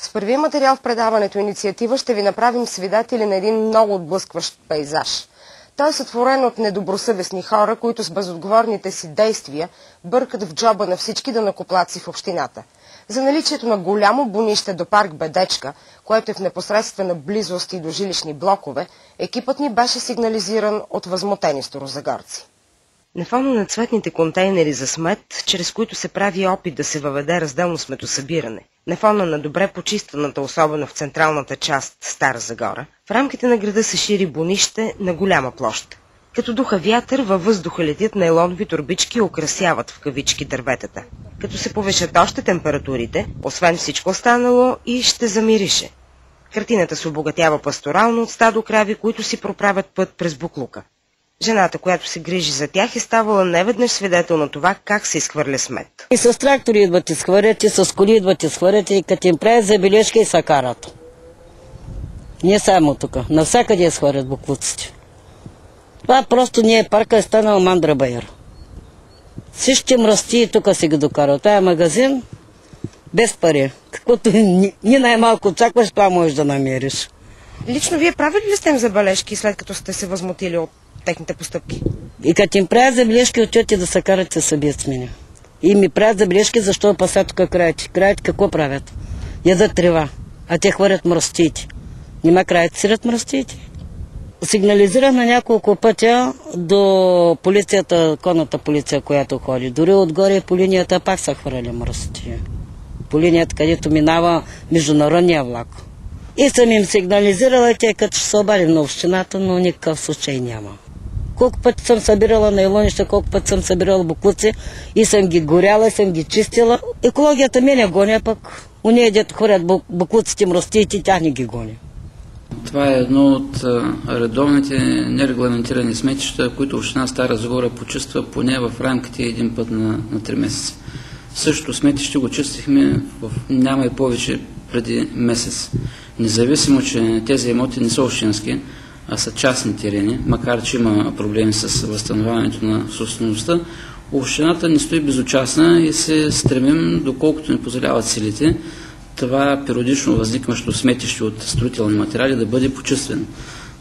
С първия материал в предаването Инициатива ще ви направим свидетели на един много отблъскващ пейзаж. Той е сътворен от недобросъвестни хора, които с безотговорните си действия бъркат в джоба на всички данъкоплатци в общината. За наличието на голямо бунище до парк Бедечка, което е в непосредствена близост и до жилищни блокове, екипът ни беше сигнализиран от възмутени старозагорци. На фона на цветните контейнери за смет, чрез които се прави опит да се въведе разделно сметосъбиране, на фона на добре почистваната, особено в централната част Стара Загора, в рамките на града се шири бунище на голяма площ. Като духа вятър, във въздуха летят нейлонови турбички и украсяват в кавички дърветата. Като се повишат още температурите, освен всичко останало, и ще замирише. Картината се обогатява пасторално от стадо крави, които си проправят път през буклука. Жената, която се грижи за тях, е ставала неведнъж свидетел на това как се изхвърля смет. И с трактори идват и схвърят, и с коли идват и схвърят, и като им правят забележки и се карат. Не само тук, навсякъде изхвърят буклуците. Това просто не е парка, е станал Мандра Байер. Всички мръсти и тук си ги докарат. Това е магазин без пари. Каквото ни най-малко очакваш, това можеш да намериш. Лично вие правили ли сте им забележки, след като сте се възмутили от техните постъпки? И като им правят забележки, отиват и да се карат, се събият с мене. И ми правят забележки, защо пасят тук краите. Краите какво правят? Ядат трева, а те хвърят мръстиите. Нима краите сират мръстиите. Сигнализирах на няколко пътя до полицията, конната полиция, която ходи. Дори отгоре по линията пак са хвърляли мръсти. По линията, където минава международния влак. И съм им сигнализирала, те като ще се обадим на общината, но никакъв случай няма. Колко пъти съм събирала нейлонища, колко пъти съм събирала буклуци и съм ги горяла, и съм ги чистила. Екологията мене гоня, пък уния, дето хвърят буклуците, мръстиите, тях не ги гони. Това е едно от редовните нерегламентирани сметища, които община Стара Загора почиства поне в рамките един път на 3 месеца. Същото сметище го чистихме няма и повече преди месец. Независимо, че тези имоти не са общински, а са частни терени, макар че има проблеми с възстановяването на собствеността, общината не стои безучастна и се стремим, доколкото ни позволяват силите, това периодично възникващо сметище от строителни материали да бъде почиствено.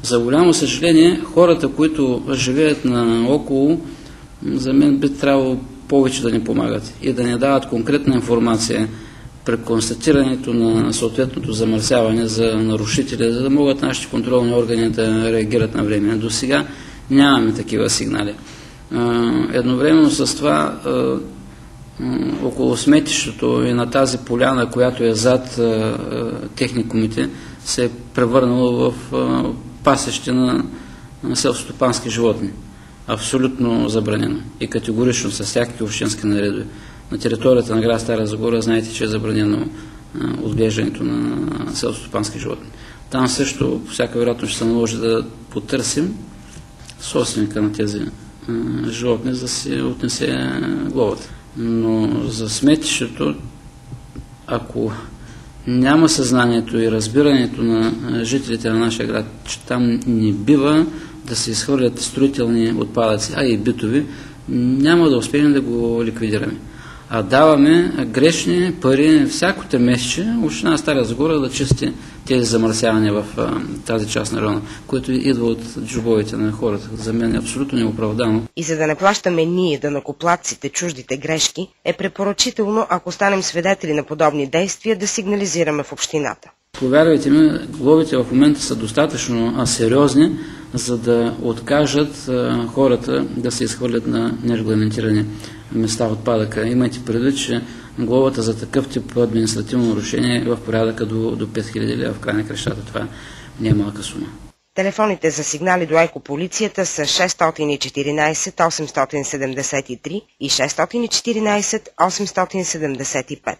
За голямо съжаление, хората, които живеят наоколо, за мен би трябвало повече да ни помагат и да ни дават конкретна информация при констатирането на съответното замърсяване за нарушители, за да могат нашите контролни органи да реагират на време. До сега нямаме такива сигнали. Едновременно с това около сметището и на тази поляна, която е зад техникумите, се е превърнало в пасище на селскостопански животни. Абсолютно забранено и категорично с всякакви общински наредби. На територията на град Стара Загора знаете, че е забранено отглеждането на селскостопански животни. Там също по всяка вероятност ще се наложи да потърсим собственика на тези животни, за да се отнесе глобата. Но за сметището, ако няма съзнанието и разбирането на жителите на нашия град, че там не бива да се изхвърлят строителни отпадъци, а и битови, няма да успеем да го ликвидираме. А даваме грешни пари всяко тримесечие община Стара Загора да чисти тези замърсявания в тази част на района, което идва от джобовете на хората. За мен е абсолютно неоправдано. И за да не плащаме ние, данъкоплатците, чуждите грешки, е препоръчително, ако станем свидетели на подобни действия, да сигнализираме в общината. Повярвайте ми, глобите в момента са достатъчно сериозни, за да откажат хората да се изхвърлят на нерегламентирани места отпадъка. Имайте предвид, че глобата за такъв тип административно нарушение е в порядъка до 5000 лева. В край на кращата това не е малка сума. Телефоните за сигнали до екополицията са 614 873 и 614 875.